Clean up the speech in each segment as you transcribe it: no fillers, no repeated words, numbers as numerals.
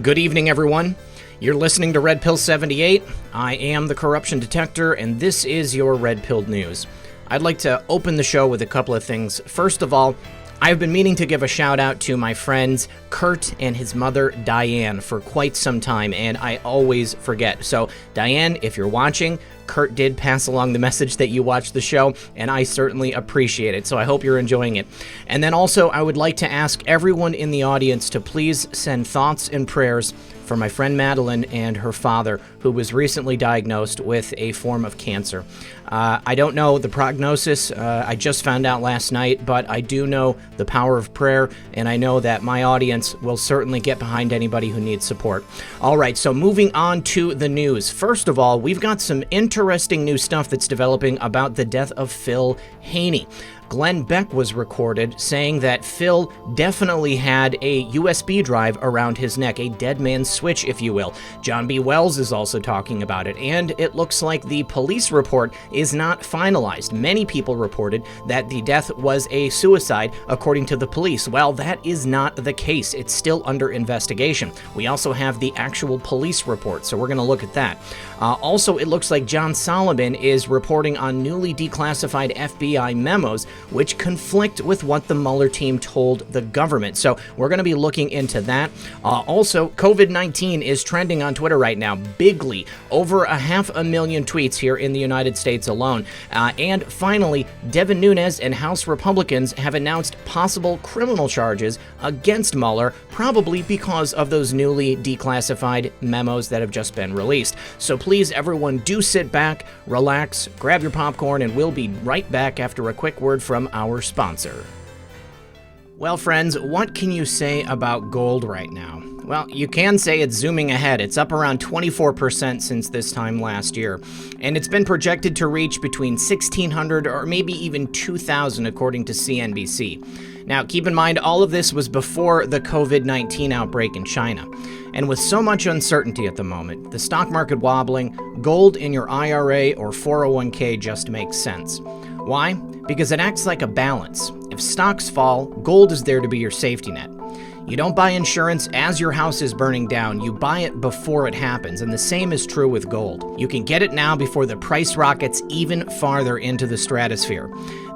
Good evening, everyone. You're listening to Red Pill 78. I am the Corruption Detector, and this is your Red Pilled News. I'd like to open the show with a couple of things. First of all, I've been meaning to give a shout out to my friends Kurt and his mother Diane for quite some time, and I always forget. So, Diane, if you're watching, Kurt did pass along the message that you watched the show, and I certainly appreciate it, so I hope you're enjoying it. And then also, I would like to ask everyone in the audience to please send thoughts and prayers for my friend Madeline and her father, who was recently diagnosed with a form of cancer. I don't know the prognosis. I just found out last night, but I do know the power of prayer, and I know that my audience will certainly get behind anybody who needs support. All right, so moving on to the news. First of all, we've got some interesting new stuff that's developing about the death of Phil Haney. Glenn Beck was recorded saying that Phil definitely had a USB drive around his neck, a dead man's switch, if you will. John B. Wells is also talking about it, and it looks like the police report is not finalized. Many people reported that the death was a suicide, according to the police. Well, that is not the case. It's still under investigation. We also have the actual police report, so we're going to look at that. Also, it looks like John Solomon is reporting on newly declassified FBI memos, which conflict with what the Mueller team told the government. So we're going to be looking into that. Also, COVID-19 is trending on Twitter right now, bigly, over 500,000 tweets here in the United States alone. And finally, Devin Nunes and House Republicans have announced possible criminal charges against Mueller, probably because of those newly declassified memos that have just been released. So please, everyone, do sit back, relax, grab your popcorn, and we'll be right back after a quick word from our sponsor. Well, friends, what can you say about gold right now? Well, you can say it's zooming ahead. It's up around 24% since this time last year, and it's been projected to reach between 1,600 or maybe even 2,000 according to CNBC. Now, keep in mind, all of this was before the COVID-19 outbreak in China. And with so much uncertainty at the moment, the stock market wobbling, gold in your IRA or 401k just makes sense. Why? Because it acts like a balance. If stocks fall, gold is there to be your safety net. You don't buy insurance as your house is burning down, you buy it before it happens, and the same is true with gold. You can get it now before the price rockets even farther into the stratosphere.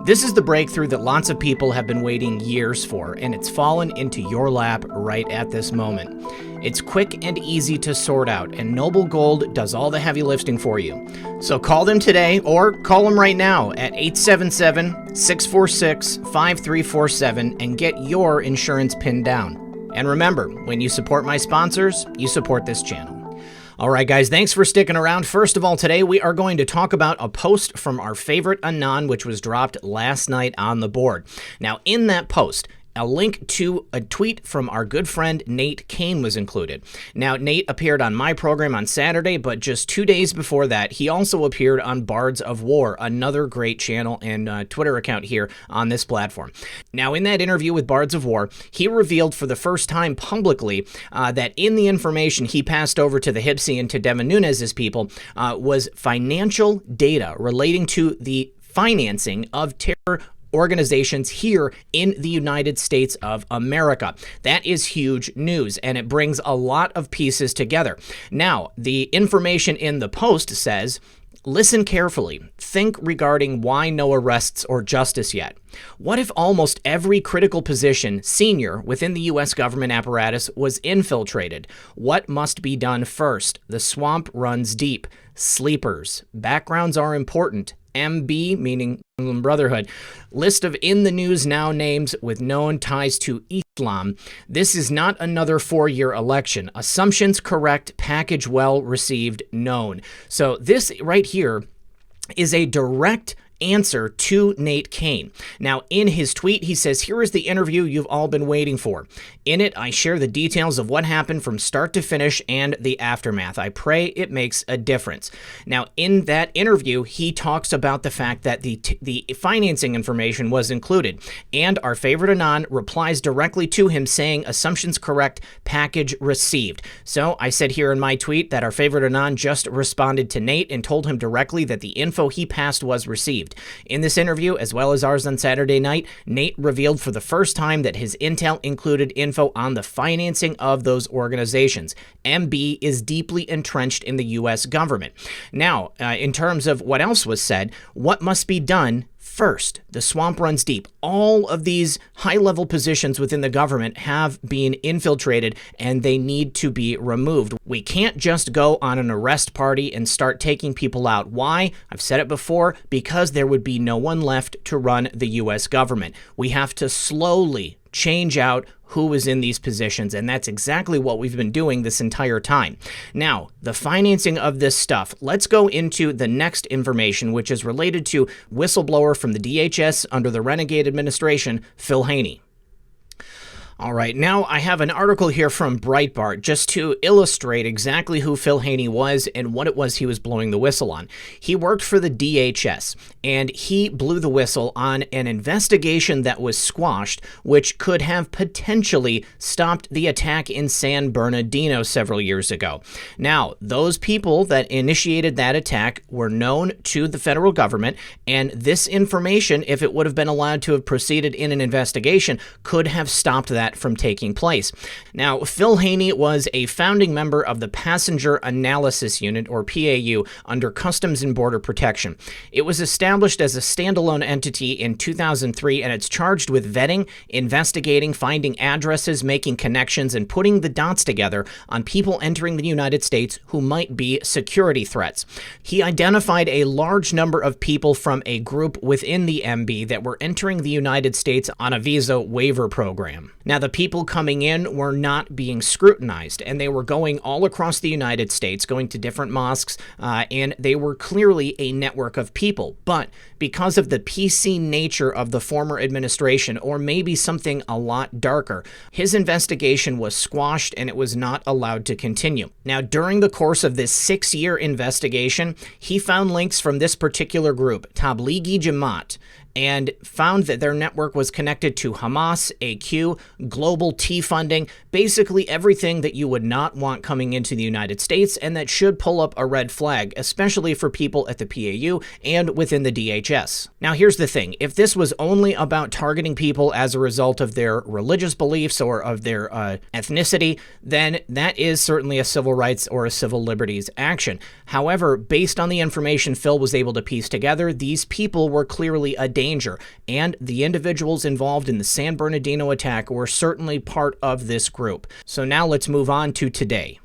This is the breakthrough that lots of people have been waiting years for, and it's fallen into your lap right at this moment. It's quick and easy to sort out, and Noble Gold does all the heavy lifting for you. So call them today, or call them right now at 877-646-5347 and get your insurance pinned down. And remember, when you support my sponsors, you support this channel. All right, guys, thanks for sticking around. First of all, today we are going to talk about a post from our favorite Anon, which was dropped last night on the board. Now, in that post, a link to a tweet from our good friend Nate Cain was included. Now, Nate appeared on my program on Saturday, but just 2 days before that, he also appeared on Bards of War, another great channel and Twitter account here on this platform. Now, in that interview with Bards of War, he revealed for the first time publicly that in the information he passed over to the Hipsy and to Devin Nunes' people was financial data relating to the financing of terror organizations here in the United States of America. That is huge news, and it brings a lot of pieces together. Now, the information in the post says, listen carefully. Think regarding why no arrests or justice yet. What if almost every critical position, senior, within the U.S. government apparatus was infiltrated? What must be done first? The swamp runs deep. Sleepers. Backgrounds are important. MB, meaning Muslim Brotherhood. List of in the news now names with known ties to Islam. This is not another 4-year election. Assumptions correct, package well received, known. So this right here is a direct answer to Nate Cain. Now, in his tweet, he says, here is the interview you've all been waiting for. In it, I share the details of what happened from start to finish and the aftermath. I pray it makes a difference. Now, in that interview, he talks about the fact that the financing information was included, and our favorite Anon replies directly to him saying, assumptions correct, package received. So I said here in my tweet that our favorite Anon just responded to Nate and told him directly that the info he passed was received. received. In this interview, as well as ours on Saturday night, Nate revealed for the first time that his intel included info on the financing of those organizations. MB is deeply entrenched in the U.S. government. Now, in terms of what else was said, what must be done first? The swamp runs deep. All of these high-level positions within the government have been infiltrated, and they need to be removed. We can't just go on an arrest party and start taking people out. Why? I've said it before, because there would be no one left to run the U.S. government. We have to slowly change out who is in these positions, and that's exactly what we've been doing this entire time. Now, the financing of this stuff, let's go into the next information, which is related to whistleblower from the DHS under the Renegade administration, Phil Haney. All right, now I have an article here from Breitbart just to illustrate exactly who Phil Haney was and what it was he was blowing the whistle on. He worked for the DHS, and he blew the whistle on an investigation that was squashed, which could have potentially stopped the attack in San Bernardino several years ago. Now, those people that initiated that attack were known to the federal government, and this information, if it would have been allowed to have proceeded in an investigation, could have stopped that from taking place. Now, Phil Haney was a founding member of the Passenger Analysis Unit, or PAU, under Customs and Border Protection. It was established as a standalone entity in 2003, and it's charged with vetting, investigating, finding addresses, making connections, and putting the dots together on people entering the United States who might be security threats. He identified a large number of people from a group within the MB that were entering the United States on a visa waiver program. Now, the people coming in were not being scrutinized, and they were going all across the United States, going to different mosques, and they were clearly a network of people. But because of the PC nature of the former administration, or maybe something a lot darker, his investigation was squashed and it was not allowed to continue. Now, during the course of this 6-year investigation, he found links from this particular group, Tablighi Jamaat, and found that their network was connected to Hamas, AQ, global T funding, basically everything that you would not want coming into the United States, and that should pull up a red flag, especially for people at the PAU and within the DHS. Now, here's the thing. If this was only about targeting people as a result of their religious beliefs or of their ethnicity, then that is certainly a civil rights or a civil liberties action. However, based on the information Phil was able to piece together, these people were clearly a danger, and the individuals involved in the San Bernardino attack were certainly part of this group. So now let's move on to today.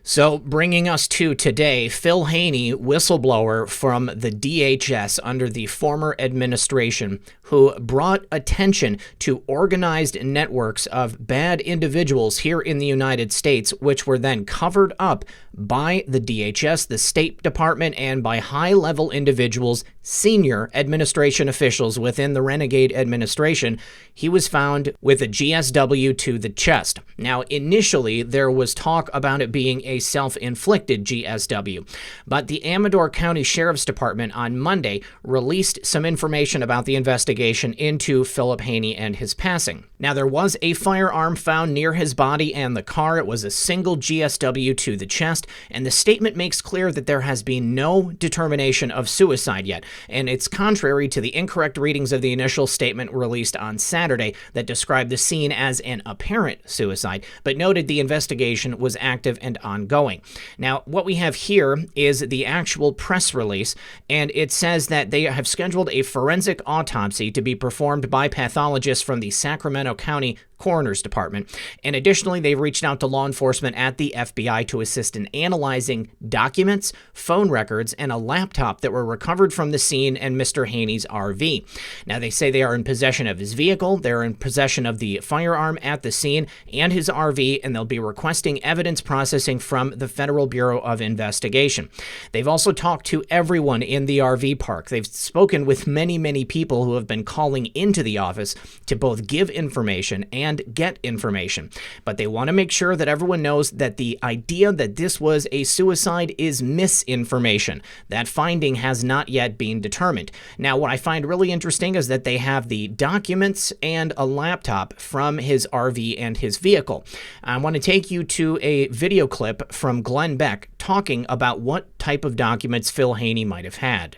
So bringing us to today, Phil Haney, whistleblower from the DHS under the former administration, who brought attention to organized networks of bad individuals here in the United States, which were then covered up by the DHS, the State Department, and by high-level individuals, senior administration officials within the Renegade administration. He was found with a GSW to the chest. Now, initially, there was talk about it being a self-inflicted GSW, but the Amador County Sheriff's Department on Monday released some information about the investigation into Philip Haney and his passing. Now, there was a firearm found near his body and the car. It was a single GSW to the chest, and the statement makes clear that there has been no determination of suicide yet, and it's contrary to the incorrect readings of the initial statement released on Saturday that described the scene as an apparent suicide, but noted the investigation was active and ongoing. Now, what we have here is the actual press release, and it says that they have scheduled a forensic autopsy to be performed by pathologists from the Sacramento County Coroner's Department. And additionally, they've reached out to law enforcement at the FBI to assist in analyzing documents, phone records, and a laptop that were recovered from the scene and Mr. Haney's RV. Now, they say they are in possession of his vehicle, they're in possession of the firearm at the scene and his RV, and they'll be requesting evidence processing from the Federal Bureau of Investigation. They've also talked to everyone in the RV park. They've spoken with many, many people who have been calling into the office to both give information and get information. But they want to make sure that everyone knows that the idea that this was a suicide is misinformation. That finding has not yet been determined. Now, what I find really interesting is that they have the documents and a laptop from his RV and his vehicle. I want to take you to a video clip from Glenn Beck talking about what type of documents Phil Haney might have had.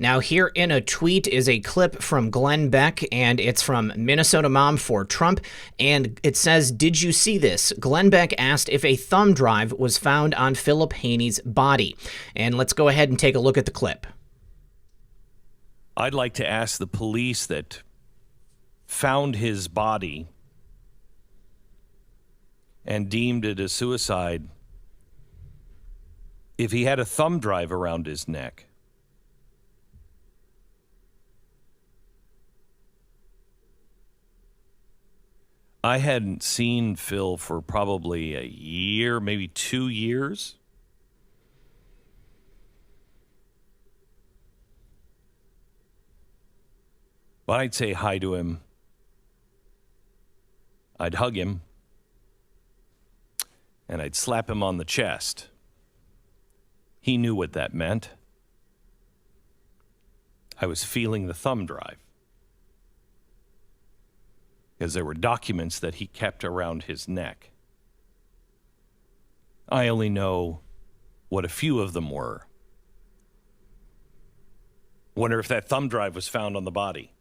Now, here in a tweet is a clip from Glenn Beck, and it's from Minnesota Mom for Trump, and it says, "Did you see this?" Glenn Beck asked if a thumb drive was found on Phil Haney's body. And let's go ahead and take a look at the clip. I'd like to ask the police that found his body and deemed it a suicide if he had a thumb drive around his neck. I hadn't seen Phil for probably a year, maybe 2 years. But I'd say hi to him. I'd hug him. And I'd slap him on the chest. He knew what that meant. I was feeling the thumb drive, because there were documents that he kept around his neck. I only know what a few of them were. Wonder if that thumb drive was found on the body.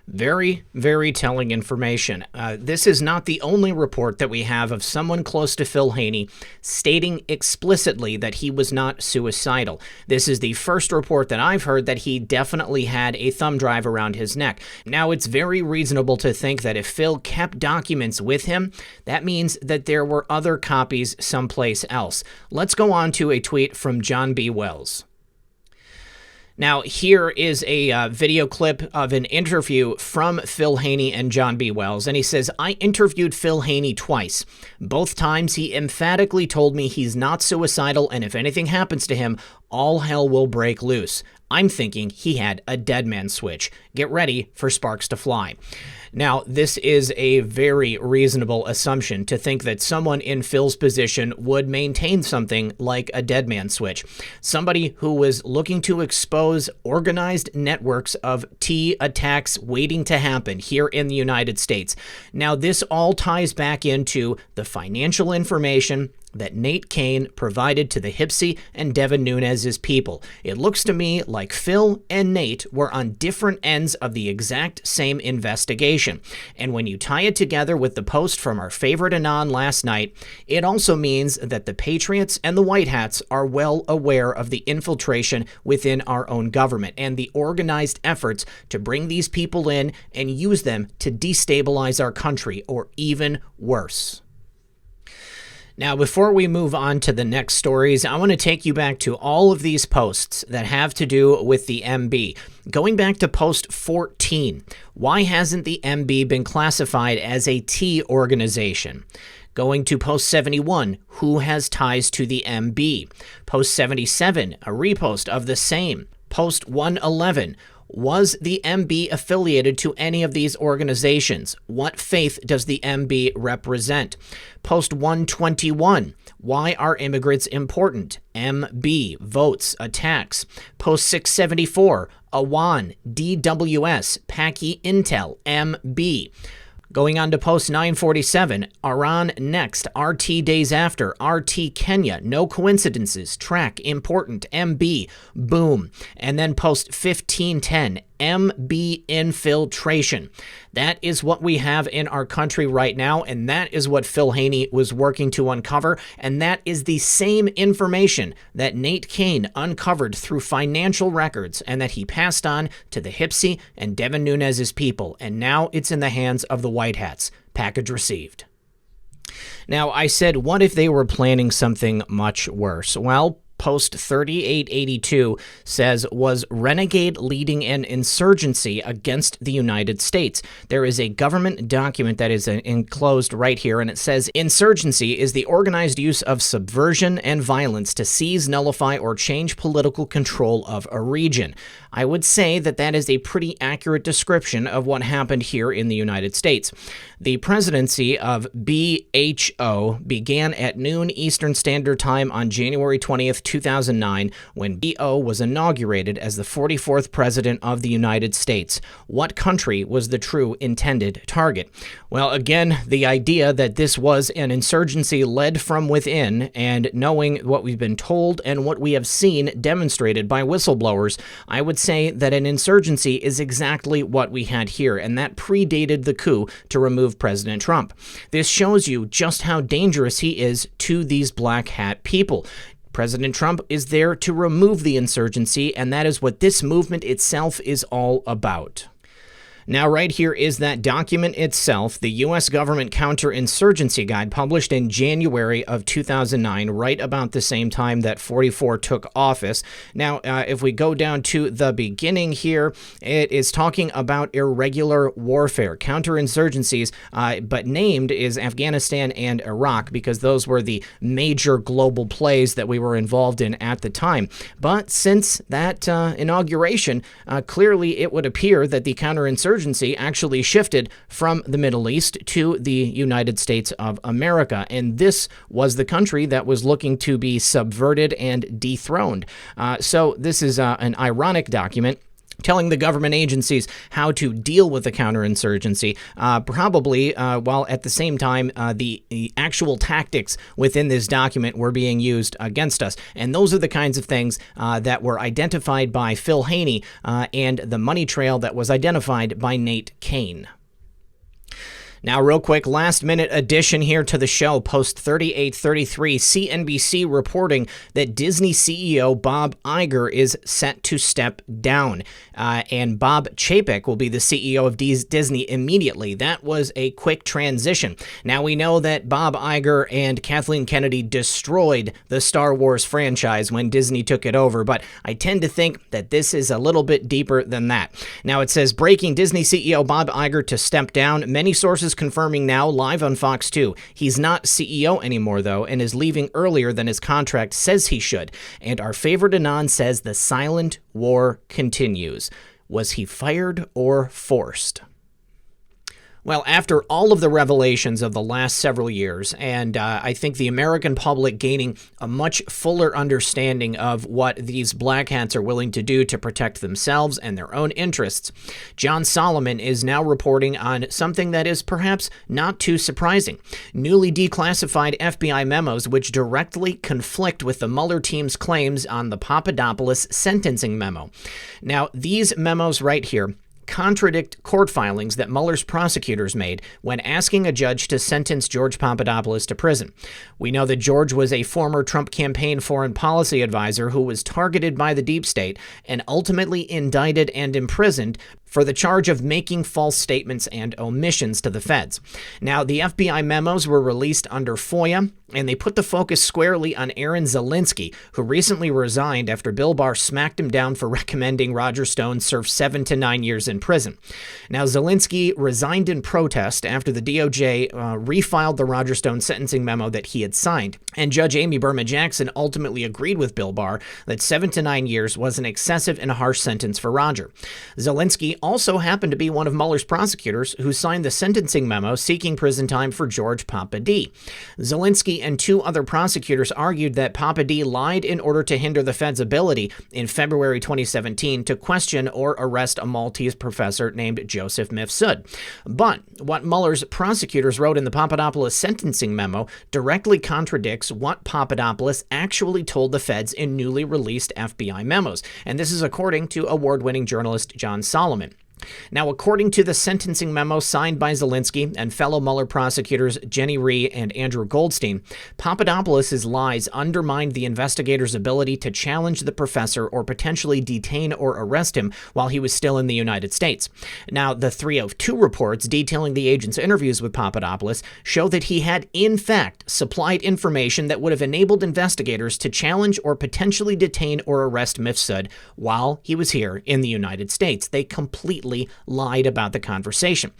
Very, very telling information. This is not the only report that we have of someone close to Phil Haney stating explicitly that he was not suicidal. This is the first report that I've heard that he definitely had a thumb drive around his neck. Now, it's very reasonable to think that if Phil kept documents with him, that means that there were other copies someplace else. Let's go on to a tweet from John B. Wells. Now, here is a video clip of an interview from Phil Haney and John B. Wells, and he says, "I interviewed Phil Haney twice. Both times he emphatically told me he's not suicidal, and if anything happens to him, all hell will break loose. I'm thinking he had a dead man switch. Get ready for sparks to fly." Now, this is a very reasonable assumption to think that someone in Phil's position would maintain something like a dead man switch. Somebody who was looking to expose organized networks of T attacks waiting to happen here in the United States. Now, this all ties back into the financial information that Nate Cain provided to the Hipsey and Devin Nunes's people. It looks to me like Phil and Nate were on different ends of the exact same investigation. And when you tie it together with the post from our favorite Anon last night, it also means that the Patriots and the White Hats are well aware of the infiltration within our own government and the organized efforts to bring these people in and use them to destabilize our country, or even worse. Now, before we move on to the next stories, I want to take you back to all of these posts that have to do with the MB. Going back to post 14, why hasn't the MB been classified as a T organization? Going to post 71, who has ties to the MB? Post 77, a repost of the same. Post 111, was the MB affiliated to any of these organizations? What faith does the MB represent? Post 121, why are immigrants important? MB, votes, attacks. Post 674, Awan, DWS, Pkwy Intel, MB. Going on to post 947, Iran next, RT days after, RT Kenya, no coincidences, track, important, MB, boom. And then post 1510, MB infiltration. That is what we have in our country right now, and that is what Phil Haney was working to uncover, and that is the same information that Nate Cain uncovered through financial records and that he passed on to the Hipsey and Devin Nunes's people, and now it's in the hands of the White Hats. Package received. Now, I said, what if they were planning something much worse? Well, post 3882 says, was Renegade leading an insurgency against the United States? There is a government document that is enclosed right here, and it says, insurgency is the organized use of subversion and violence to seize, nullify, or change political control of a region. I would say that that is a pretty accurate description of what happened here in the United States. The presidency of BHO began at noon Eastern Standard Time on January 20th, 2009 when B.O. was inaugurated as the 44th President of the United States. What country was the true intended target? Well, again, the idea that this was an insurgency led from within, and knowing what we've been told and what we have seen demonstrated by whistleblowers, I would say that an insurgency is exactly what we had here, and that predated the coup to remove President Trump. This shows you just how dangerous he is to these black hat people. President Trump is there to remove the insurgency, and that is what this movement itself is all about. Now, right here is that document itself, the U.S. Government Counterinsurgency Guide, published in January of 2009, right about the same time that 44 took office. Now, if we go down to the beginning here, it is talking about irregular warfare, counterinsurgencies, but named is Afghanistan and Iraq because those were the major global plays that we were involved in at the time. But since that inauguration, clearly it would appear that the counterinsurgency actually shifted from the Middle East to the United States of America, and this was the country that was looking to be subverted and dethroned. So this is an ironic document telling the government agencies how to deal with the counterinsurgency, probably while at the same time the actual tactics within this document were being used against us. And those are the kinds of things that were identified by Phil Haney and the money trail that was identified by Cain. Now, real quick, last-minute addition here to the show, post 3833, CNBC reporting that Disney CEO Bob Iger is set to step down, and Bob Chapek will be the CEO of Disney immediately. That was a quick transition. Now, we know that Bob Iger and Kathleen Kennedy destroyed the Star Wars franchise when Disney took it over, but I tend to think that this is a little bit deeper than that. Now, it says, breaking Disney CEO Bob Iger to step down. Many sources confirming now live on Fox 2. He's not CEO anymore, though, and is leaving earlier than his contract says he should. And our favorite Anon says the silent war continues. Was he fired or forced? Well, after all of the revelations of the last several years, and I think the American public gaining a much fuller understanding of what these black hats are willing to do to protect themselves and their own interests, John Solomon is now reporting on something that is perhaps not too surprising. Newly declassified FBI memos which directly conflict with the Mueller team's claims on the Papadopoulos sentencing memo. Now, these memos right here contradict court filings that Mueller's prosecutors made when asking a judge to sentence George Papadopoulos to prison. We know that George was a former Trump campaign foreign policy advisor who was targeted by the deep state and ultimately indicted and imprisoned for the charge of making false statements and omissions to the feds. Now, the FBI memos were released under FOIA, and they put the focus squarely on Aaron Zelinsky, who recently resigned after Bill Barr smacked him down for recommending Roger Stone serve 7 to 9 years in prison. Now, Zelinsky resigned in protest after the DOJ refiled the Roger Stone sentencing memo that he had signed, and Judge Amy Berman Jackson ultimately agreed with Bill Barr that 7 to 9 years was an excessive and harsh sentence for Roger. Zelinsky also happened to be one of Mueller's prosecutors who signed the sentencing memo seeking prison time for George Papa D. Zelinsky and two other prosecutors argued that Papa D lied in order to hinder the Fed's ability in February 2017 to question or arrest a Maltese professor named Joseph Mifsud. But what Mueller's prosecutors wrote in the Papadopoulos sentencing memo directly contradicts what Papadopoulos actually told the feds in newly released FBI memos, and this is according to award-winning journalist John Solomon. Now, according to the sentencing memo signed by Zelinsky and fellow Mueller prosecutors Jenny Rhee and Andrew Goldstein, Papadopoulos' lies undermined the investigators' ability to challenge the professor or potentially detain or arrest him while he was still in the United States. Now, the 302 reports detailing the agent's interviews with Papadopoulos show that he had, in fact, supplied information that would have enabled investigators to challenge or potentially detain or arrest Mifsud while he was here in the United States. They completely completely lied about the conversation.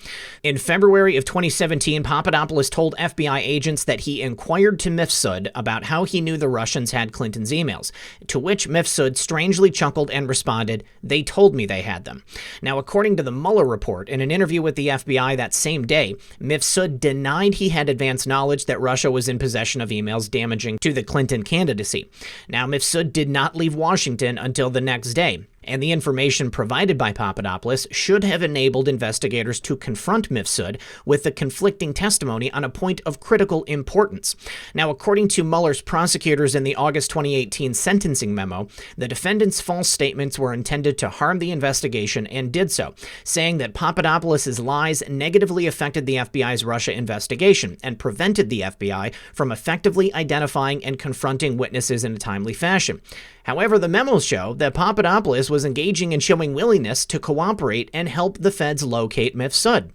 In February of 2017, Papadopoulos told FBI agents that he inquired to Mifsud about how he knew the Russians had Clinton's emails, to which Mifsud strangely chuckled and responded, "They told me they had them." Now, according to the Mueller report, in an interview with the FBI that same day, Mifsud denied he had advanced knowledge that Russia was in possession of emails damaging to the Clinton candidacy. Now, Mifsud did not leave Washington until the next day, and the information provided by Papadopoulos should have enabled investigators to confront Mifsud with the conflicting testimony on a point of critical importance. Now, according to Mueller's prosecutors in the August 2018 sentencing memo, the defendant's false statements were intended to harm the investigation and did so, saying that Papadopoulos' lies negatively affected the FBI's Russia investigation and prevented the FBI from effectively identifying and confronting witnesses in a timely fashion. However, the memos show that Papadopoulos was engaging in showing willingness to cooperate and help the feds locate Mifsud.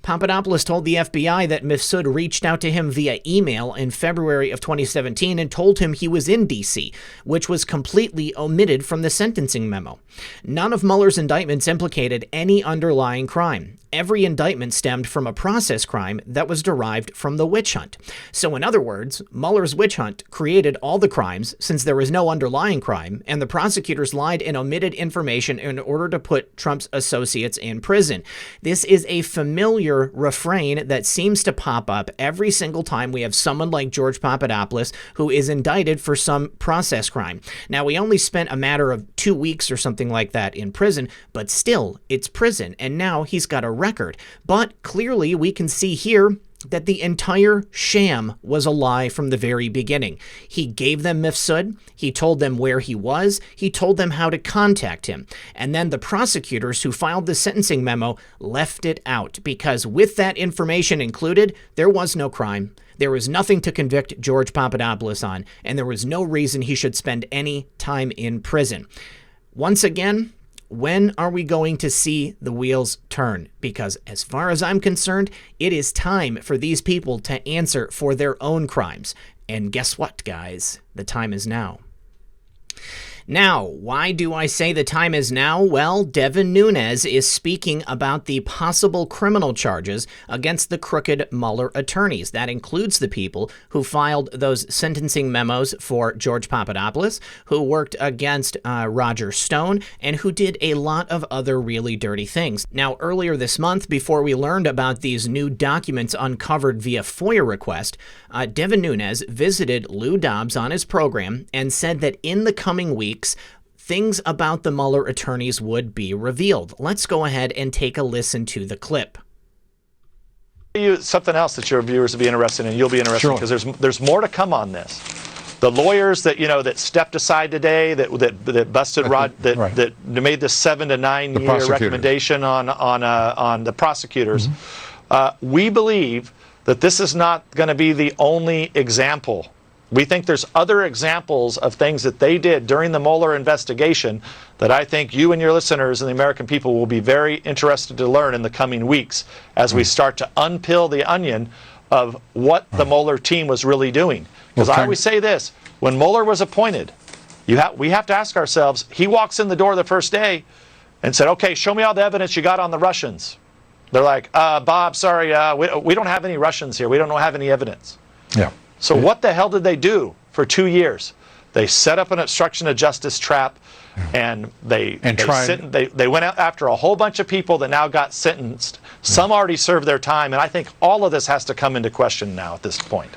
Papadopoulos told the FBI that Mifsud reached out to him via email in February of 2017 and told him he was in D.C., which was completely omitted from the sentencing memo. None of Mueller's indictments implicated any underlying crime. Every indictment stemmed from a process crime that was derived from the witch hunt. So in other words, Mueller's witch hunt created all the crimes since there was no underlying crime, and the prosecutors lied and omitted information in order to put Trump's associates in prison. This is a familiar refrain that seems to pop up every single time we have someone like George Papadopoulos who is indicted for some process crime. Now, we only spent a matter of 2 weeks or something like that in prison, but still, it's prison, and now he's got a record. But clearly, we can see here that the entire sham was a lie from the very beginning. He gave them Mifsud, he told them where he was, he told them how to contact him, and then the prosecutors who filed the sentencing memo left it out, because with that information included, there was no crime. There was nothing to convict George Papadopoulos on, and there was no reason he should spend any time in prison. Once again, when are we going to see the wheels turn? Because as far as I'm concerned, it is time for these people to answer for their own crimes. And guess what, guys? The time is now. Now, why do I say the time is now? Well, Devin Nunes is speaking about the possible criminal charges against the crooked Mueller attorneys. That includes the people who filed those sentencing memos for George Papadopoulos, who worked against Roger Stone, and who did a lot of other really dirty things. Now, earlier this month, before we learned about these new documents uncovered via FOIA request, Devin Nunes visited Lou Dobbs on his program and said that in the coming weeks, things about the Mueller attorneys would be revealed. Let's go ahead and take a listen to the clip. Something else that your viewers will be interested in, you'll be interested in, because there's more to come on this. The lawyers that that stepped aside today, that busted that made this 7 to 9 year recommendation on the prosecutors. We believe that this is not going to be the only example. We think there's other examples of things that they did during the Mueller investigation that I think you and your listeners and the American people will be very interested to learn in the coming weeks as we start to unpeel the onion of what the Mueller team was really doing. Because I always say this, when Mueller was appointed, we have to ask ourselves, he walks in the door the first day and said, okay, show me all the evidence you got on the Russians. They're like, Bob, sorry, we don't have any Russians here. We don't have any evidence. Yeah. So what the hell did they do for 2 years? They set up an obstruction of justice trap, and they went out after a whole bunch of people that now got sentenced. Some already served their time, and I think all of this has to come into question now at this point.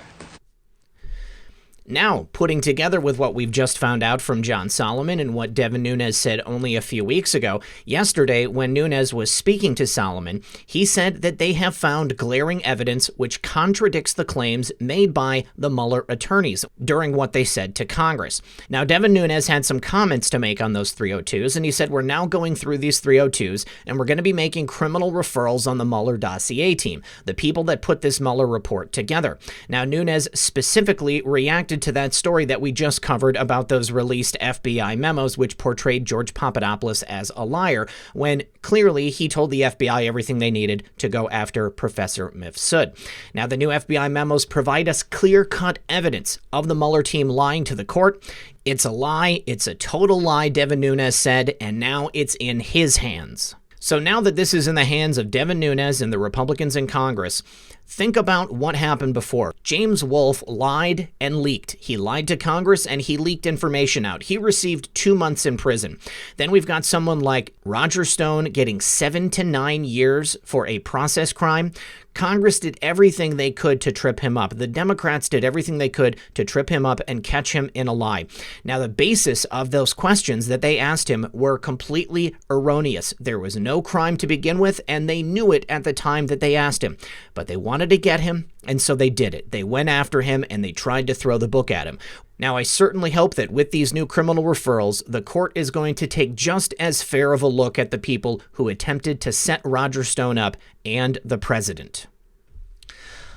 Now, putting together with what we've just found out from John Solomon and what Devin Nunes said only a few weeks ago, yesterday when Nunes was speaking to Solomon, he said that they have found glaring evidence which contradicts the claims made by the Mueller attorneys during what they said to Congress. Now, Devin Nunes had some comments to make on those 302s, and he said, we're now going through these 302s, and we're going to be making criminal referrals on the Mueller dossier team, the people that put this Mueller report together. Now, Nunes specifically reacted to that story that we just covered about those released FBI memos which portrayed George Papadopoulos as a liar, when clearly he told the FBI everything they needed to go after Professor Mifsud. Now, the new FBI memos provide us clear-cut evidence of the Mueller team lying to the court. It's a lie. It's a total lie, Devin Nunes said, and now it's in his hands. So now that this is in the hands of Devin Nunes and the Republicans in Congress, think about what happened before. James Wolfe lied and leaked. He lied to Congress and he leaked information out. He received 2 months in prison. Then we've got someone like Roger Stone getting 7 to 9 years for a process crime. Congress did everything they could to trip him up. The Democrats did everything they could to trip him up and catch him in a lie. Now, the basis of those questions that they asked him were completely erroneous. There was no crime to begin with, and they knew it at the time that they asked him. But they wanted to get him, and so they did it. They went after him, and they tried to throw the book at him. Now, I certainly hope that with these new criminal referrals, the court is going to take just as fair of a look at the people who attempted to set Roger Stone up and the president.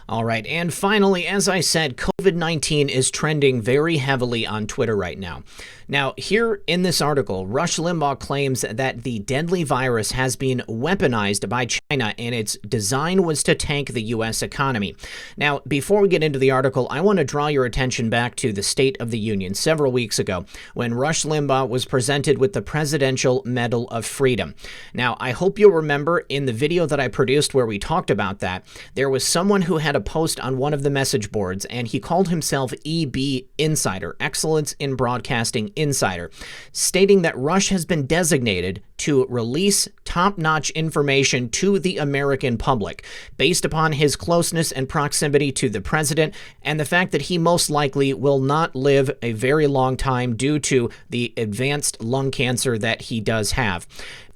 All right, and finally, as I said, COVID-19 is trending very heavily on Twitter right now. Now, here in this article, Rush Limbaugh claims that the deadly virus has been weaponized by China and its design was to tank the U.S. economy. Now, before we get into the article, I want to draw your attention back to the State of the Union several weeks ago when Rush Limbaugh was presented with the Presidential Medal of Freedom. Now, I hope you'll remember in the video that I produced where we talked about that, there was someone who had a post on one of the message boards and he called himself EB Insider, Excellence in Broadcasting Insider, stating that Rush has been designated to release top-notch information to the American public based upon his closeness and proximity to the president and the fact that he most likely will not live a very long time due to the advanced lung cancer that he does have.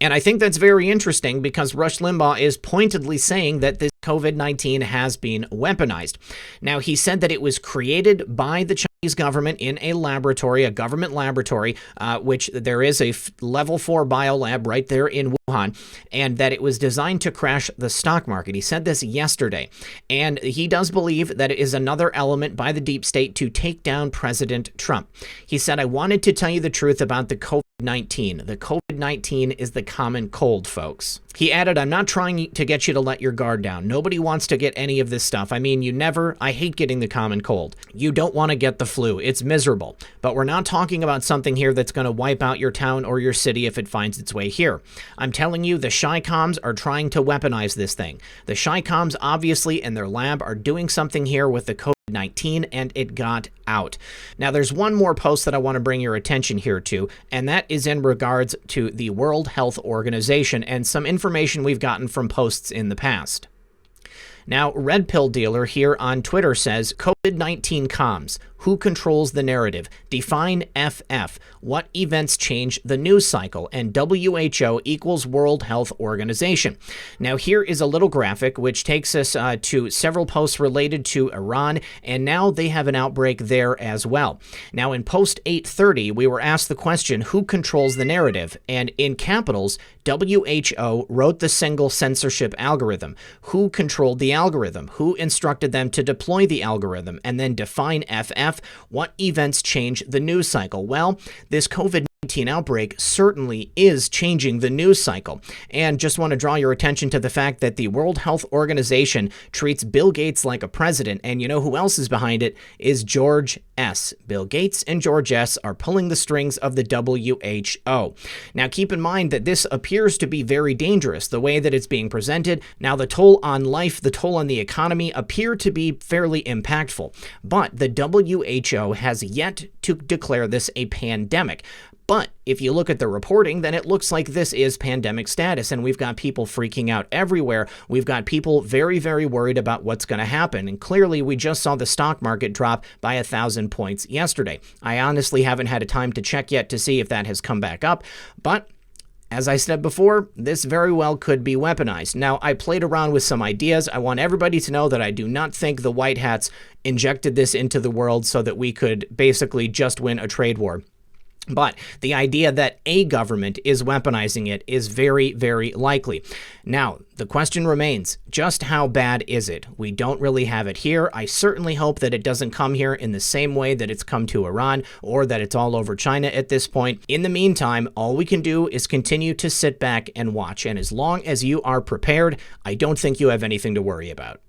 And I think that's very interesting because Rush Limbaugh is pointedly saying that this COVID-19 has been weaponized. Now, he said that it was created by the Chinese government in a laboratory, a government laboratory, which there is a level 4 biolab right there in Wuhan, and that it was designed to crash the stock market. He said this yesterday, and he does believe that it is another element by the deep state to take down President Trump. He said, I wanted to tell you the truth about the COVID-19. The COVID-19 is the common cold, folks. He added, I'm not trying to get you to let your guard down. Nobody wants to get any of this stuff. I mean, I hate getting the common cold. You don't want to get the flu. It's miserable. But we're not talking about something here that's going to wipe out your town or your city if it finds its way here. I'm telling you, the Chi-Coms are trying to weaponize this thing. The Chi-Coms, obviously, in their lab are doing something here with the COVID-19, and it got out. Now, there's one more post that I want to bring your attention here to, and that is in regards to the World Health Organization and some information we've gotten from posts in the past. Now, Red Pill Dealer here on Twitter says, COVID-19 comms. Who controls the narrative? Define FF. What events change the news cycle? And WHO equals World Health Organization. Now, here is a little graphic which takes us to several posts related to Iran, and now they have an outbreak there as well. Now, in post 830, we were asked the question, who controls the narrative? And in capitals, WHO wrote the single censorship algorithm. Who controlled the algorithm? Who instructed them to deploy the algorithm? And then define FF. What events change the news cycle? Well, this COVID-19 outbreak certainly is changing the news cycle. And just want to draw your attention to the fact that the World Health Organization treats Bill Gates like a president, and you know who else is behind it is George S. Bill Gates and George S. are pulling the strings of the WHO. Now, keep in mind that this appears to be very dangerous, the way that it's being presented. Now, the toll on life, the toll on the economy appear to be fairly impactful, but the WHO has yet to declare this a pandemic. But if you look at the reporting, then it looks like this is pandemic status, and we've got people freaking out everywhere. We've got people very, very worried about what's going to happen. And clearly, we just saw the stock market drop by 1,000 points yesterday. I honestly haven't had a time to check yet to see if that has come back up, but as I said before, this very well could be weaponized. Now, I played around with some ideas. I want everybody to know that I do not think the White Hats injected this into the world so that we could basically just win a trade war. But the idea that a government is weaponizing it is very, very likely. Now, the question remains, just how bad is it? We don't really have it here. I certainly hope that it doesn't come here in the same way that it's come to Iran or that it's all over China at this point. In the meantime, all we can do is continue to sit back and watch. And as long as you are prepared, I don't think you have anything to worry about.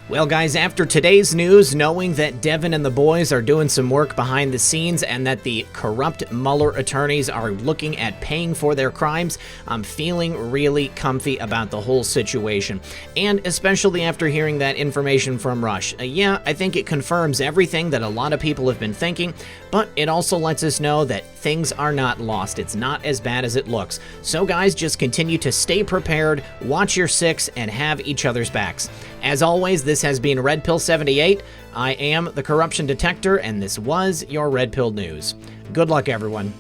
Well, guys, after today's news, knowing that Devin and the boys are doing some work behind the scenes and that the corrupt Mueller attorneys are looking at paying for their crimes, I'm feeling really comfy about the whole situation. And especially after hearing that information from Rush. Yeah, I think it confirms everything that a lot of people have been thinking, but it also lets us know that things are not lost. It's not as bad as it looks. So, guys, just continue to stay prepared, watch your six, and have each other's backs. As always, this has been Red Pill 78. I am the Corruption Detector, and this was your Red Pill News. Good luck, everyone,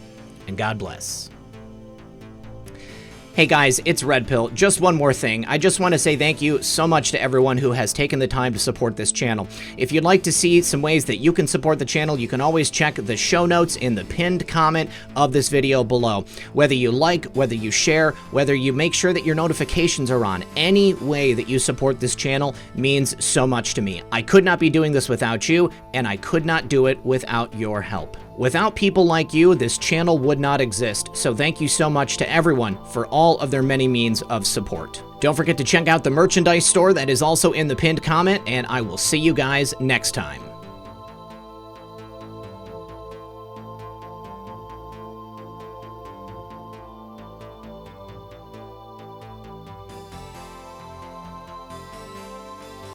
and God bless. Hey guys, it's Red Pill. Just one more thing. I just want to say thank you so much to everyone who has taken the time to support this channel. If you'd like to see some ways that you can support the channel, you can always check the show notes in the pinned comment of this video below. Whether you like, whether you share, whether you make sure that your notifications are on, any way that you support this channel means so much to me. I could not be doing this without you, and I could not do it without your help. Without people like you, this channel would not exist, so thank you so much to everyone for all of their many means of support. Don't forget to check out the merchandise store that is also in the pinned comment, and I will see you guys next time.